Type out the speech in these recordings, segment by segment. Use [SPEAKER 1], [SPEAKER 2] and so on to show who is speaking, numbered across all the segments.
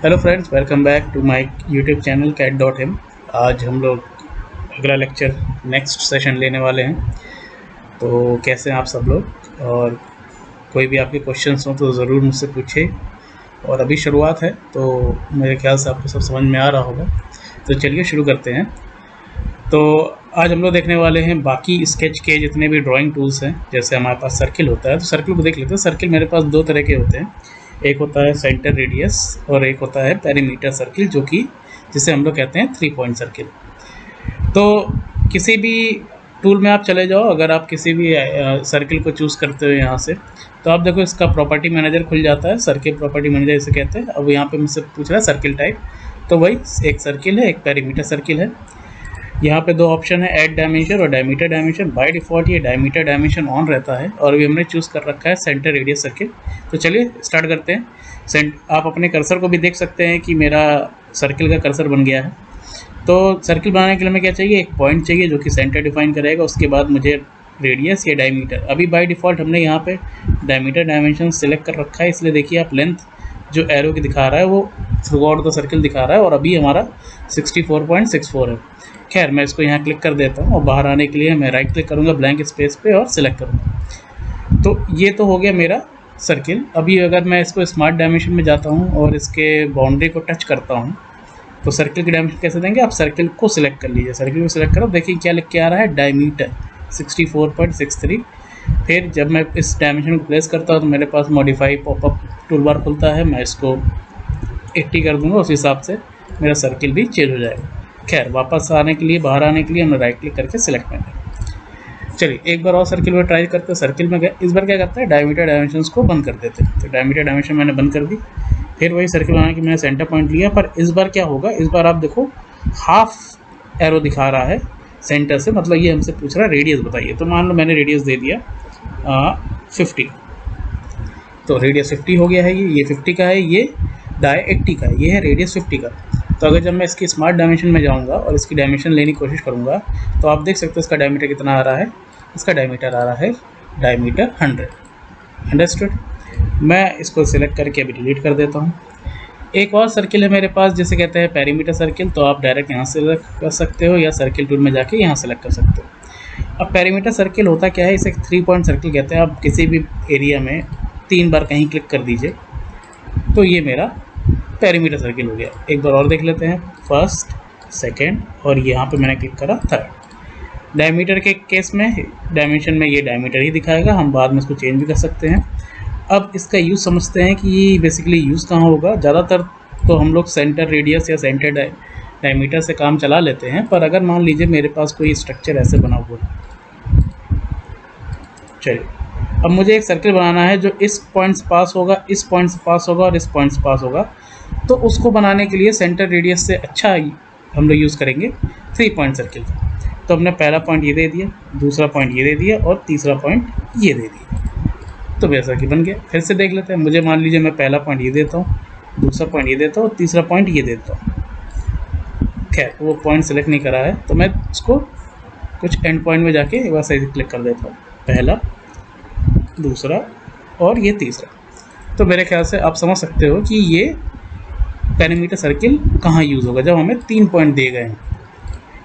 [SPEAKER 1] Hello friends, welcome back to my YouTube channel cat.m। आज हम लोग अगला लेक्चर नेक्स्ट सेशन लेने वाले हैं। तो कैसे हैं आप सब लोग, और कोई भी आपके क्वेश्चंस हो तो ज़रूर मुझसे पूछिए। और अभी शुरुआत है तो मेरे ख्याल से आपको सब समझ में आ रहा होगा। तो चलिए शुरू करते हैं। तो आज हम लोग देखने वाले हैं बाकी स्केच के जितने भी ड्राइंग टूल्स हैं। जैसे हमारे पास सर्किल होता है तो सर्किल को देख लेते हैं। सर्किल मेरे पास दो तरह के होते हैं, एक होता है सेंटर रेडियस और एक होता है पेरीमीटर सर्किल, जो कि जिसे हम लोग कहते हैं 3 पॉइंट सर्किल। तो किसी भी टूल में आप चले जाओ, अगर आप किसी भी सर्किल को चूज़ करते हो यहाँ से, तो आप देखो इसका प्रॉपर्टी मैनेजर खुल जाता है। सर्किल प्रॉपर्टी मैनेजर इसे कहते हैं। अब यहाँ पे मुझसे पूछ रहा है सर्किल टाइप, तो वही एक सर्किल है, एक पेरीमीटर सर्किल है। यहाँ पे दो ऑप्शन है, ऐड डायमेंशन और डायमीटर डायमेंशन। बाय डिफ़ॉल्ट ये डायमीटर डायमेंशन ऑन रहता है और अभी हमने चूज़ कर रखा है सेंटर रेडियस सर्किल। तो चलिए स्टार्ट करते हैं। आप अपने कर्सर को भी देख सकते हैं कि मेरा सर्किल का कर्सर बन गया है। तो सर्किल बनाने के लिए हमें क्या चाहिए, एक पॉइंट चाहिए जो कि सेंटर डिफाइन करेगा। उसके बाद मुझे रेडियस या डायमीटर, अभी बाय डिफ़ॉल्ट हमने यहाँ पे डायमीटर डायमेंशन सिलेक्ट कर रखा है, इसलिए देखिए आप लेंथ जो एरो की दिखा रहा है वो थ्रू आउट द सर्किल दिखा रहा है और अभी हमारा 64.64 है। खैर, मैं इसको यहाँ क्लिक कर देता हूँ और बाहर आने के लिए मैं राइट क्लिक करूँगा ब्लैंक स्पेस पे और सिलेक्ट करूँगा। तो ये तो हो गया मेरा सर्किल। अभी अगर मैं इसको स्मार्ट डायमेंशन में जाता हूँ और इसके बाउंड्री को टच करता हूँ तो सर्किल की डायमेंशन कैसे देंगे, आप सर्किल को सिलेक्ट कर लीजिए। सर्किल को सिलेक्ट करो, देखिए क्या लिख के आ रहा है, डायमीटर 64.63। फिर जब मैं इस डायमेंशन को प्लेस करता हूँ तो मेरे पास मॉडिफाई पॉपअप टूल बार खुलता है। मैं इसको 80 कर दूँगा, उस हिसाब से मेरा सर्किल भी चेंज हो जाएगा। खैर, वापस आने के लिए, बाहर आने के लिए हमने राइट क्लिक करके सिलेक्ट करना। चलिए एक बार और सर्किल में ट्राई करते हैं। सर्किल में गए, इस बार क्या करते हैं, डायमीटर डायमेंशंस को बंद कर देते हैं। तो डायमीटर डायमेंशन मैंने बंद कर दी। फिर वही सर्किल बनाने के मैंने सेंटर पॉइंट लिया, पर इस बार क्या होगा, इस बार आप देखो हाफ एरो दिखा रहा है सेंटर से, मतलब ये हमसे पूछ रहा है रेडियस बताइए। तो मान लो मैंने रेडियस दे दिया 50, तो रेडियस 50 हो गया है। ये 50 का है, ये डाय 80 का है, ये है रेडियस 50 का। तो अगर जब मैं इसकी स्मार्ट डायमेंशन में जाऊंगा और इसकी डायमेंशन लेने की कोशिश करूंगा तो आप देख सकते हो इसका डायमीटर कितना आ रहा है। इसका डायमीटर आ रहा है डायमीटर 100। अंडरस्टूड। मैं इसको सिलेक्ट करके अभी डिलीट कर देता हूँ। एक और सर्किल है मेरे पास जिसे कहते हैं पेरीमीटर सर्किल। तो आप डायरेक्ट यहाँ सेलेक्ट कर सकते हो या सर्किल टूल में जाके यहाँ सेलेक्ट कर सकते हो। अब पेरीमीटर सर्किल होता क्या है, इसे 3 पॉइंट सर्किल कहते हैं। आप किसी भी एरिया में 3 बार कहीं क्लिक कर दीजिए तो ये मेरा पेरीमीटर सर्किल हो गया। एक बार और देख लेते हैं, फर्स्ट, सेकेंड और यहाँ पे मैंने क्लिक करा थर्ड। डायमीटर के केस में डायमेंशन में ये डायमीटर ही दिखाएगा, हम बाद में इसको चेंज भी कर सकते हैं। अब इसका यूज़ समझते हैं कि ये बेसिकली यूज़ कहाँ होगा। ज़्यादातर तो हम लोग सेंटर रेडियस या सेंटर डायमीटर से काम चला लेते हैं, पर अगर मान लीजिए मेरे पास कोई स्ट्रक्चर ऐसे बना हुआ है, चलिए अब मुझे एक सर्किल बनाना है जो इस पॉइंट से पास होगा, इस पॉइंट से पास होगा और इस पॉइंट से पास होगा। तो उसको बनाने के लिए सेंटर रेडियस से अच्छा हम लोग यूज़ करेंगे 3 पॉइंट सर्किल। तो हमने पहला पॉइंट ये दे दिया, दूसरा पॉइंट ये दे दिया और तीसरा पॉइंट ये दे दिया, तो वैसा कि बन गया। फिर से देख लेते हैं। मुझे मान लीजिए मैं पहला पॉइंट ये देता हूँ, दूसरा पॉइंट ये देता हूँ, तीसरा पॉइंट ये देता हूँ। खैर, वो पॉइंट सेलेक्ट नहीं करा है तो मैं उसको कुछ एंड पॉइंट में जाके एक बार सही क्लिक कर देता हूँ, पहला, दूसरा और ये तीसरा। तो मेरे ख्याल से आप समझ सकते हो कि ये पेरीमीटर सर्किल कहाँ यूज़ होगा, जब हमें 3 पॉइंट दिए गए हैं।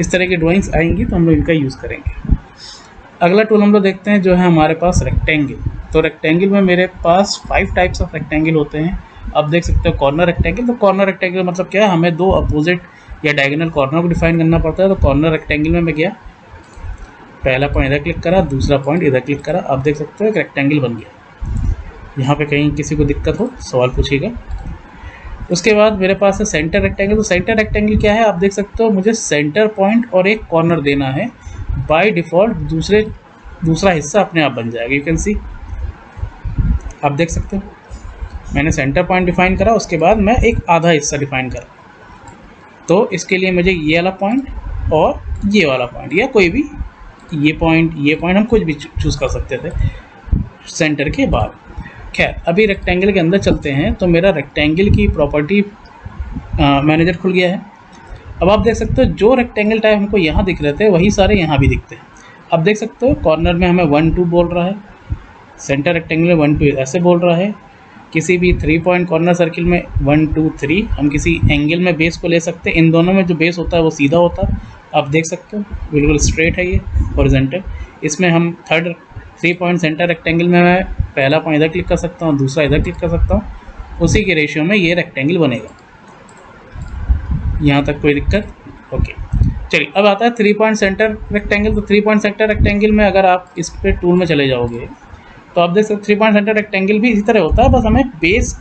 [SPEAKER 1] इस तरह की ड्राइंग्स आएंगी तो हम लोग इनका यूज़ करेंगे। अगला टूल हम लोग देखते हैं जो है हमारे पास रेक्टेंगल। तो रेक्टेंगल में मेरे पास 5 टाइप्स ऑफ रेक्टेंगल होते हैं। आप देख सकते हो कॉर्नर रेक्टेंगल। तो कॉर्नर रेक्टेंगल मतलब क्या है, हमें 2 अपोजिट या डायगोनल कॉर्नर को डिफाइन करना पड़ता है। तो कॉर्नर रेक्टेंगल में मैं गया, पहला पॉइंट इधर क्लिक करा, दूसरा पॉइंट इधर क्लिक करा, आप देख सकते हो एक रेक्टेंगल बन गया। यहाँ पे कहीं किसी को दिक्कत हो सवाल पूछिएगा। उसके बाद मेरे पास है सेंटर रेक्टेंगल। तो सेंटर रेक्टेंगल क्या है, आप देख सकते हो मुझे सेंटर पॉइंट और एक कॉर्नर देना है। बाय डिफ़ॉल्ट दूसरा हिस्सा अपने आप बन जाएगा। यू कैन सी, आप देख सकते हो मैंने सेंटर पॉइंट डिफाइन करा, उसके बाद मैं एक आधा हिस्सा डिफाइन करा। तो इसके लिए मुझे ये वाला पॉइंट और ये वाला पॉइंट या कोई भी ये पॉइंट हम कुछ भी चूज़ कर सकते थे सेंटर के बाद। खैर, अभी रेक्टेंगल के अंदर चलते हैं। तो मेरा रेक्टेंगल की प्रॉपर्टी मैनेजर खुल गया है। अब आप देख सकते हो जो रेक्टेंगल टाइप हमको यहाँ दिख रहे थे वही सारे यहाँ भी दिखते हैं। अब देख सकते हो कॉर्नर में हमें 1 2 बोल रहा है, सेंटर रेक्टेंगल में 1 2 ऐसे बोल रहा है। किसी भी 3 पॉइंट कॉर्नर सर्किल में 1 2 3 हम किसी एंगल में बेस को ले सकते हैं। इन दोनों में जो बेस होता है वो सीधा होता है, आप देख सकते हो बिल्कुल स्ट्रेट है ये हॉरिजॉन्टल। इसमें हम थर्ड 3 पॉइंट सेंटर रेक्टेंगल में मैं पहला पॉइंट इधर क्लिक कर सकता हूँ, दूसरा इधर क्लिक कर सकता हूँ, उसी के रेशियो में ये रेक्टेंगल बनेगा। यहाँ तक कोई दिक्कत? ओके चलिए, अब आता है 3 पॉइंट सेंटर रेक्टेंगल। तो 3 पॉइंट सेंटर रेक्टेंगल में अगर आप इस पे टूल में चले जाओगे तो आप देख सकते 3 पॉइंट सेंटर रेक्टेंगल भी इसी तरह होता है, बस हमें बेस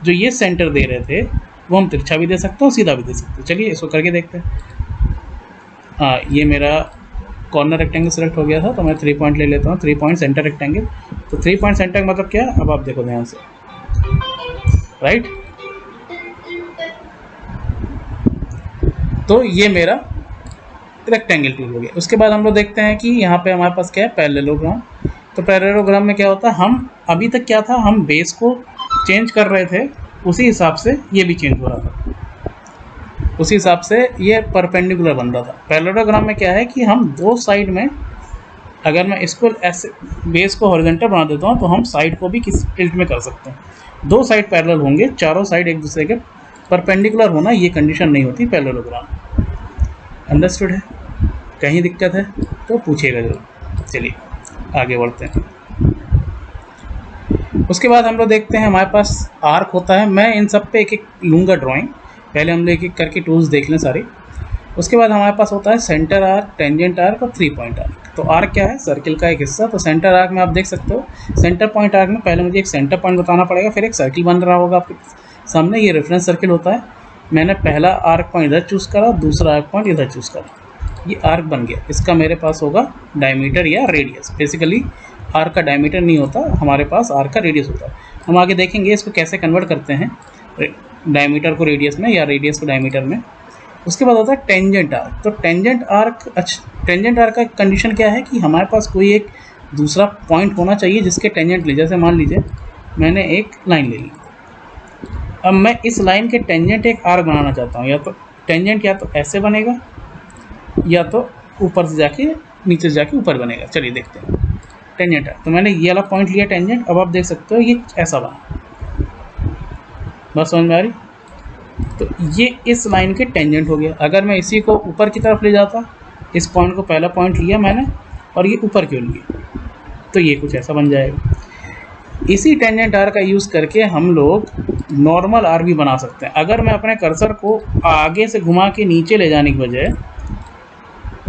[SPEAKER 1] जो ये सेंटर दे रहे थे वो हम तिरछा भी दे सकते हैं, सीधा भी दे सकते हैं। चलिए इसको करके देखते हैं। हाँ, ये मेरा कॉर्नर रेक्टेंगल सेलेक्ट हो गया था, तो मैं 3 पॉइंट ले लेता हूँ, 3 पॉइंट सेंटर रेक्टेंगल। तो 3 पॉइंट सेंटर मतलब क्या है, अब आप देखो ध्यान से, राइट। तो ये मेरा रेक्टेंगल टूल हो गया। उसके बाद हम लोग देखते हैं कि यहाँ पे हमारे पास क्या है, पैरेललोग्राम। तो पैरेललोग्राम में क्या होता है, हम अभी तक क्या था, हम बेस को चेंज कर रहे थे, उसी हिसाब से ये भी चेंज हो रहा था, उसी हिसाब से ये परपेंडिकुलर बन रहा था। पैरेललोग्राम में क्या है कि हम दो साइड में, अगर मैं इसको ऐसे बेस को हॉरिजॉन्टल बना देता हूँ तो हम साइड को भी किस टिल्ट में कर सकते हैं। दो साइड पैरेलल होंगे, चारों साइड एक दूसरे के परपेंडिकुलर होना ये कंडीशन नहीं होती पैरेललोग्राम। अंडरस्टूड है? कहीं दिक्कत है तो पूछिएगा जरूर। चलिए आगे बढ़ते हैं। उसके बाद हम लोग देखते हैं हमारे पास आर्क होता है। मैं इन सब पे एक एक लूँगा ड्राइंग, पहले हम लोग एक एक करके टूल्स देख लें सारे। उसके बाद हमारे पास होता है सेंटर आर्क, टेंजेंट आर्क और 3 पॉइंट आर्क। तो आर्क क्या है, सर्किल का एक हिस्सा। तो सेंटर आर्क में आप देख सकते हो, सेंटर पॉइंट आर्क में पहले मुझे एक सेंटर पॉइंट बताना पड़ेगा, फिर एक सर्किल बन रहा होगा आपके सामने, ये रेफरेंस सर्किल होता है। मैंने पहला आर्क पॉइंट इधर चूज़ करा, दूसरा आर्क पॉइंट इधर चूज़ करा, ये आर्क बन गया। इसका मेरे पास होगा डायमीटर या रेडियस। बेसिकली आर्क का डायमीटर नहीं होता, हमारे पास आर्क का रेडियस होता है। हम आगे देखेंगे इसको कैसे कन्वर्ट करते हैं, डायमीटर को रेडियस में या रेडियस को डायमीटर में। उसके बाद होता है टेंजेंट आर्क। तो टेंजेंट आर्क, अच्छा टेंजेंट आर्क का कंडीशन क्या है कि हमारे पास कोई एक दूसरा पॉइंट होना चाहिए जिसके टेंजेंट ले, जैसे मान लीजिए मैंने एक लाइन ले ली, अब मैं इस लाइन के टेंजेंट एक आर्क बनाना चाहता हूँ। या तो टेंजेंट या तो ऐसे बनेगा या तो ऊपर से जाके नीचे से जाके ऊपर बनेगा। चलिए देखते हैं टेंजेंट आर्क। तो मैंने ये वाला पॉइंट लिया टेंजेंट, अब आप देख सकते हो ये ऐसा बना, बस समझ में आ रही? तो ये इस लाइन के टेंजेंट हो गया। अगर मैं इसी को ऊपर की तरफ ले जाता, इस पॉइंट को पहला पॉइंट लिया मैंने और ये ऊपर क्यों लिया, तो ये कुछ ऐसा बन जाएगा। इसी टेंजेंट आर्क का यूज़ करके हम लोग नॉर्मल आर्क भी बना सकते हैं। अगर मैं अपने कर्सर को आगे से घुमा के नीचे ले जाने की बजाय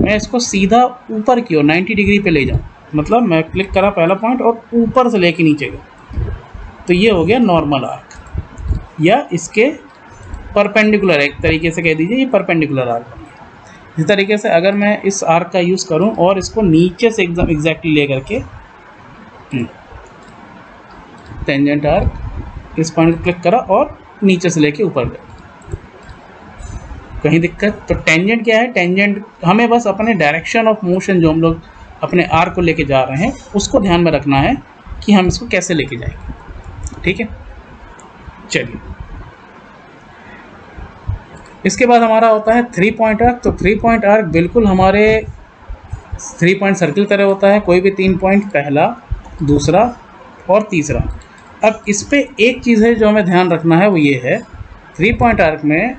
[SPEAKER 1] मैं इसको सीधा ऊपर की ओर 90 डिग्री पे ले जाऊँ, मतलब मैं क्लिक करा पहला पॉइंट और ऊपर से लेके नीचे गया, तो ये हो गया नॉर्मल आर्क, या इसके परपेंडिकुलर, एक तरीके से कह दीजिए ये परपेंडिकुलर आर्क बन गया। इस तरीके से अगर मैं इस आर्क का यूज़ करूं और इसको नीचे से एकदम एग्जैक्टली ले करके टेंजेंट आर्क, इस पॉइंट को क्लिक करा और नीचे से लेके ऊपर गया, कहीं दिक्कत? तो टेंजेंट क्या है, टेंजेंट हमें बस अपने डायरेक्शन ऑफ मोशन जो हम लोग अपने आर्क को लेके जा रहे हैं उसको ध्यान में रखना है कि हम इसको कैसे लेके जाएंगे। ठीक है, चलिए इसके बाद हमारा होता है 3 पॉइंट आर्क। तो 3 पॉइंट आर्क बिल्कुल हमारे 3 पॉइंट सर्किल तरह होता है, कोई भी 3 पॉइंट, पहला, दूसरा और तीसरा। अब इस पे एक चीज़ है जो हमें ध्यान रखना है, वो ये है 3 पॉइंट आर्क में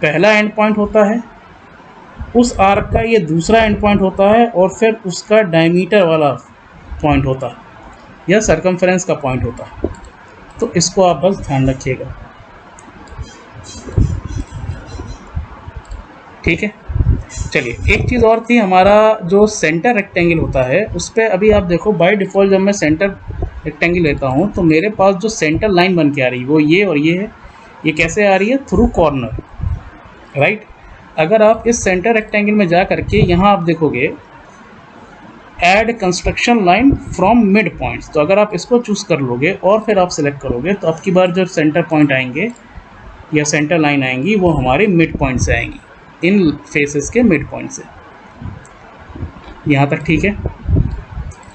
[SPEAKER 1] पहला एंड पॉइंट होता है, उस आर्क का ये दूसरा एंड पॉइंट होता है और फिर उसका डायमीटर वाला पॉइंट होता है या सर्कमफ्रेंस का पॉइंट होता है। तो इसको आप बस ध्यान रखिएगा, ठीक है। चलिए एक चीज़ और थी, हमारा जो सेंटर रेक्टेंगल होता है उस पर अभी आप देखो बाय डिफ़ॉल्ट जब मैं सेंटर रेक्टेंगल लेता हूँ तो मेरे पास जो सेंटर लाइन बन के आ रही है वो ये और ये है। ये कैसे आ रही है, थ्रू कॉर्नर, राइट। अगर आप इस सेंटर रेक्टेंगल में जा करके यहाँ आप देखोगे add construction line from mid points, तो अगर आप इसको चूज़ कर लोगे और फिर आप सेलेक्ट करोगे तो अब की बार जो सेंटर पॉइंट आएंगे या सेंटर लाइन आएंगी वो हमारे मिड पॉइंट से आएंगी, इन फेसेस के मिड पॉइंट से। यहाँ तक ठीक है।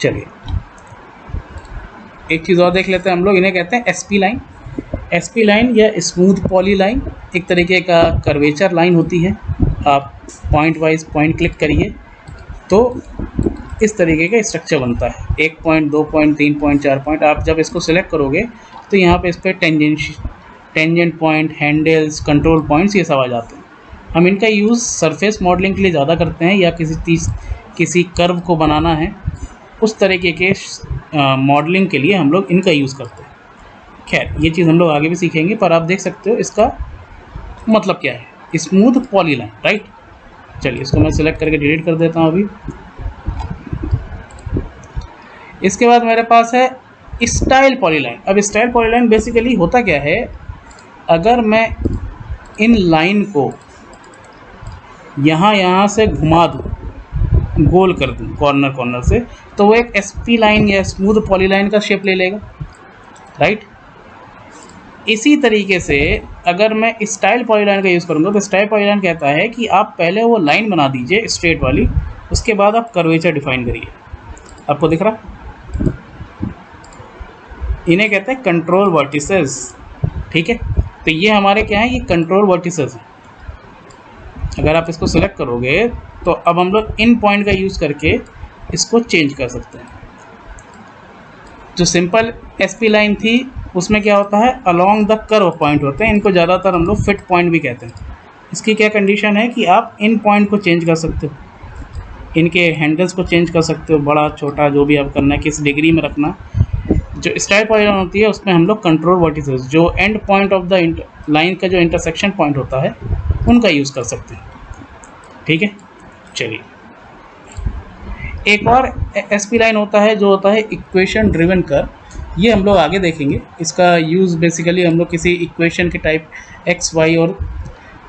[SPEAKER 1] चलिए एक चीज़ और देख लेते हैं हम लोग, इन्हें कहते हैं एसपी लाइन। एसपी लाइन या स्मूथ पॉली लाइन एक तरीके का कर्वेचर लाइन होती है। आप पॉइंट वाइज पॉइंट क्लिक करिए तो इस तरीके का स्ट्रक्चर बनता है, 1 पॉइंट, 2 पॉइंट, 3 पॉइंट, 4 पॉइंट। आप जब इसको सिलेक्ट करोगे तो यहाँ पे इस पर tangent point, handles, control points ये सब आ जाते हैं। हम इनका यूज़ सरफेस मॉडलिंग के लिए ज़्यादा करते हैं, या किसी कर्व को बनाना है उस तरीके के मॉडलिंग के लिए हम लोग इनका यूज़ करते हैं। खैर, ये चीज़ हम लोग आगे भी सीखेंगे, पर आप देख सकते हो इसका मतलब क्या है, स्मूथ पॉलीलाइन, राइट। चलिए इसको मैं सिलेक्ट करके डिलीट कर देता हूँ अभी। इसके बाद मेरे पास है स्टाइल पॉलीलाइन। अब स्टाइल पॉलीलाइन बेसिकली होता क्या है, अगर मैं इन लाइन को यहाँ से घुमा दूँ, गोल कर दूँ कॉर्नर से, तो वो एक एसपी लाइन या स्मूथ पॉलीलाइन का शेप ले लेगा, राइट। इसी तरीके से अगर मैं स्टाइल पॉलीलाइन का यूज़ करूँगा तो स्टाइल पॉलीलाइन कहता है कि आप पहले वो लाइन बना दीजिए स्ट्रेट वाली, उसके बाद आप कर्वेचर डिफाइन करिए। आपको दिख रहा, इन्हें कहते हैं कंट्रोल वर्टिसेस, ठीक है। तो ये हमारे क्या है, ये कंट्रोल वर्टिसेस हैं। अगर आप इसको सेलेक्ट करोगे तो अब हम लोग इन पॉइंट का यूज़ करके इसको चेंज कर सकते हैं। जो सिंपल एसपी लाइन थी उसमें क्या होता है, अलोंग द कर्व पॉइंट होते हैं, इनको ज़्यादातर हम लोग फिट पॉइंट भी कहते हैं। इसकी क्या कंडीशन है कि आप इन पॉइंट को चेंज कर सकते हो, इनके हैंडल्स को चेंज कर सकते हो, बड़ा छोटा जो भी आप करना है, किस डिग्री में रखना। जो स्टाइल पॉलीलाइन होती है उसमें हम लोग कंट्रोल वर्टिसेस, जो and point of the line का जो इंटरसेक्शन पॉइंट होता है, उनका यूज़ कर सकते हैं, ठीक है। चलिए, एक और एसपी लाइन होता है जो होता है इक्वेशन ड्रिवन कर्व। ये हम लोग आगे देखेंगे। इसका यूज़ बेसिकली हम लोग किसी इक्वेशन के टाइप एक्स वाई और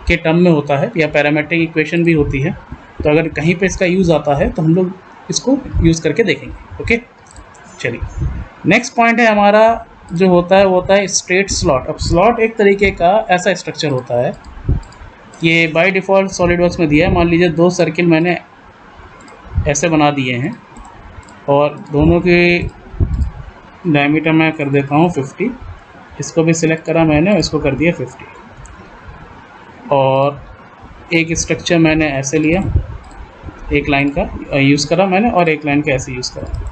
[SPEAKER 1] के टर्म में होता है, या पैरामेट्रिक इक्वेशन भी होती है। तो अगर कहीं पे इसका यूज़ आता है तो हम लोग इसको यूज़ करके देखेंगे, ओके। चलिए, नेक्स्ट पॉइंट है हमारा जो होता है वो होता है स्ट्रेट स्लॉट। अब स्लॉट एक तरीके का ऐसा स्ट्रक्चर होता है, ये बाय डिफ़ॉल्ट सॉलिडवर्क्स में दिया है। मान लीजिए 2 सर्किल मैंने ऐसे बना दिए हैं और दोनों के डायमीटर मैं कर देता हूँ 50। इसको भी सिलेक्ट करा मैंने, इसको कर दिया 50। और एक स्ट्रक्चर मैंने ऐसे लिया, एक लाइन का यूज़ करा मैंने और एक लाइन का ऐसे यूज़ करा।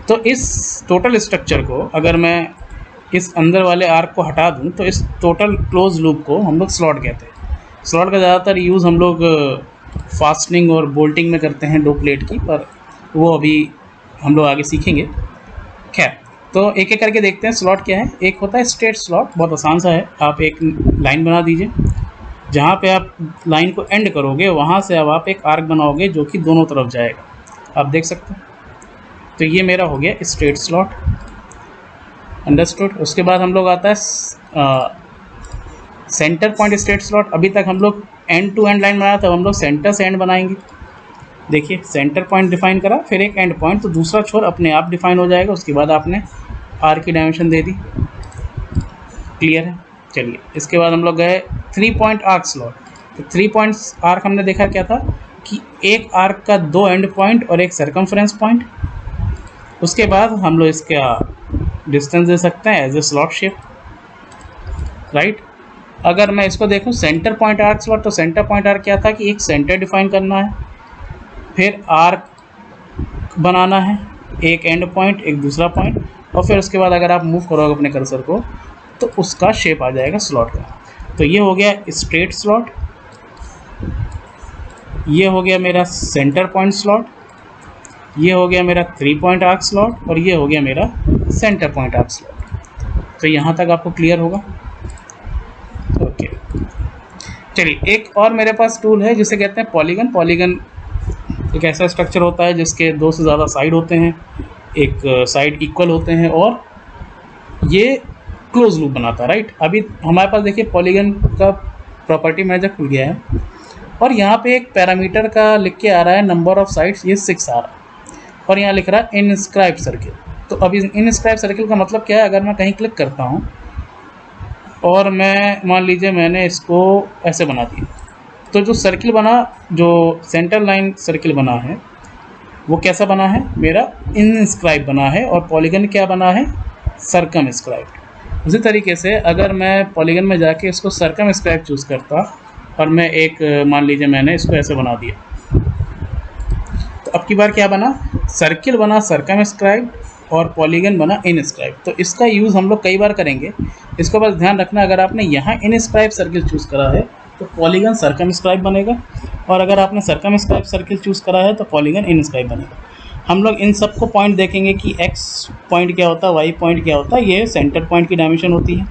[SPEAKER 1] तो इस टोटल स्ट्रक्चर को अगर मैं इस अंदर वाले आर्क को हटा दूं तो इस टोटल क्लोज लूप को हम लोग स्लॉट कहते हैं। स्लॉट का ज़्यादातर यूज़ हम लोग फास्टनिंग और बोल्टिंग में करते हैं 2 प्लेट की, पर वो अभी हम लोग आगे सीखेंगे। खैर, तो एक एक करके देखते हैं स्लॉट क्या है। एक होता है स्ट्रेट स्लॉट, बहुत आसान सा है। आप एक लाइन बना दीजिए, जहाँ पे आप लाइन को एंड करोगे वहाँ से अब आप एक आर्क बनाओगे जो कि दोनों तरफ जाएगा, आप देख सकते हैं। तो ये मेरा हो गया स्ट्रेट स्लॉट, अंडरस्टूड। उसके बाद हम लोग आता है सेंटर पॉइंट स्ट्रेट स्लॉट। अभी तक हम लोग एंड टू एंड लाइन बनाया था, हम लोग सेंटर से एंड बनाएंगे। देखिए, सेंटर पॉइंट डिफाइन करा, फिर एक एंड पॉइंट, तो दूसरा छोर अपने आप डिफाइन हो जाएगा। उसके बाद आपने आर की डायमेंशन दे दी, क्लियर है। चलिए, इसके बाद हम लोग गए 3 पॉइंट आर्क स्लॉट। तो 3 पॉइंट्स आर्क हमने देखा क्या था कि एक आर्क का 2 एंड पॉइंट और एक सर्कमफ्रेंस पॉइंट। उसके बाद हम लोग इसका डिस्टेंस दे सकते हैं as a slot shape, right. अगर मैं इसको देखूं सेंटर पॉइंट आर्क स्लॉट, तो सेंटर पॉइंट आर्क क्या था कि एक सेंटर डिफाइन करना है, फिर आर्क बनाना है, एक एंड पॉइंट, एक दूसरा पॉइंट, और फिर उसके बाद अगर आप मूव करोगे अपने कर्सर को तो उसका शेप आ जाएगा स्लॉट का। तो ये हो गया स्ट्रेट स्लॉट, ये हो गया मेरा सेंटर पॉइंट स्लॉट, ये हो गया मेरा 3 पॉइंट आर्क स्लॉट, और ये हो गया मेरा सेंटर पॉइंट आर्क स्लॉट। तो यहाँ तक आपको क्लियर होगा, ओके। चलिए, एक और मेरे पास टूल है जिसे कहते हैं पॉलीगन। पॉलीगन एक ऐसा स्ट्रक्चर होता है जिसके 2 से ज़्यादा साइड होते हैं, एक साइड इक्वल होते हैं, और ये क्लोज लूप बनाता है, राइट। अभी हमारे पास देखिए पॉलीगन का प्रॉपर्टी मैनेजर खुल गया है, और यहाँ पे एक पैरामीटर का लिख के आ रहा है नंबर ऑफ साइड्स, ये 6 आ रहा है, और यहाँ लिख रहा है इनस्क्राइब सर्किल। तो अभी इनस्क्राइब सर्किल का मतलब क्या है, अगर मैं कहीं क्लिक करता हूँ और मैं मान लीजिए मैंने इसको ऐसे बना दिया, तो जो सर्किल बना, जो सेंटर लाइन सर्किल बना है वो कैसा बना है, मेरा इनस्क्राइब बना है, और पॉलीगन क्या बना है, सर्कमस्क्राइब। उसी तरीके से अगर मैं पॉलीगन में जाके इसको सर्कमस्क्राइब चूज़ करता और मैं एक मान लीजिए मैंने इसको ऐसे बना दिया, तो अब की बार क्या बना, सर्किल बना सर्कमस्क्राइब और पॉलीगन बना इनस्क्राइब। तो इसका यूज़ हम लोग कई बार करेंगे। इसको बस ध्यान रखना, अगर आपने यहाँ इनस्क्राइब सर्किल चूज़ करा है तो पॉलीगन सर्कमस्क्राइब बनेगा, और अगर आपने सर्कमस्क्राइब सर्किल चूज़ करा है तो पॉलीगन इनस्क्राइब बनेगा। हम लोग इन सबको पॉइंट देखेंगे कि एक्स पॉइंट क्या होता है, वाई पॉइंट क्या होता है। ये सेंटर पॉइंट की डायमेंशन होती है,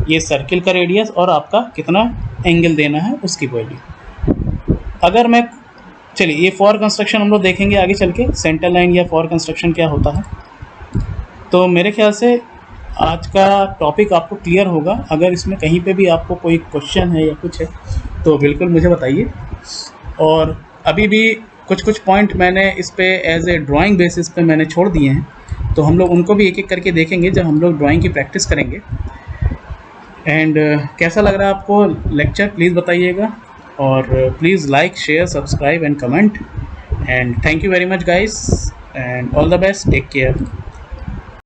[SPEAKER 1] ये सर्किल का रेडियस और आपका कितना एंगल देना है उसकी वैल्यू। अगर मैं चलिए ये फॉर कंस्ट्रक्शन हम लोग देखेंगे आगे चल के, सेंटर लाइन या फॉर कंस्ट्रक्शन क्या होता है। तो मेरे ख्याल से आज का टॉपिक आपको क्लियर होगा। अगर इसमें कहीं पे भी आपको कोई क्वेश्चन है या कुछ है तो बिल्कुल मुझे बताइए। और अभी भी कुछ पॉइंट मैंने इस पे एज ए ड्राइंग बेसिस पे मैंने छोड़ दिए हैं, तो हम लोग उनको भी एक एक करके देखेंगे जब हम लोग ड्राइंग की प्रैक्टिस करेंगे। एंड कैसा लग रहा है आपको लेक्चर, प्लीज़ बताइएगा, और please like, share, subscribe and comment. And thank you very much guys, and all the best, take care.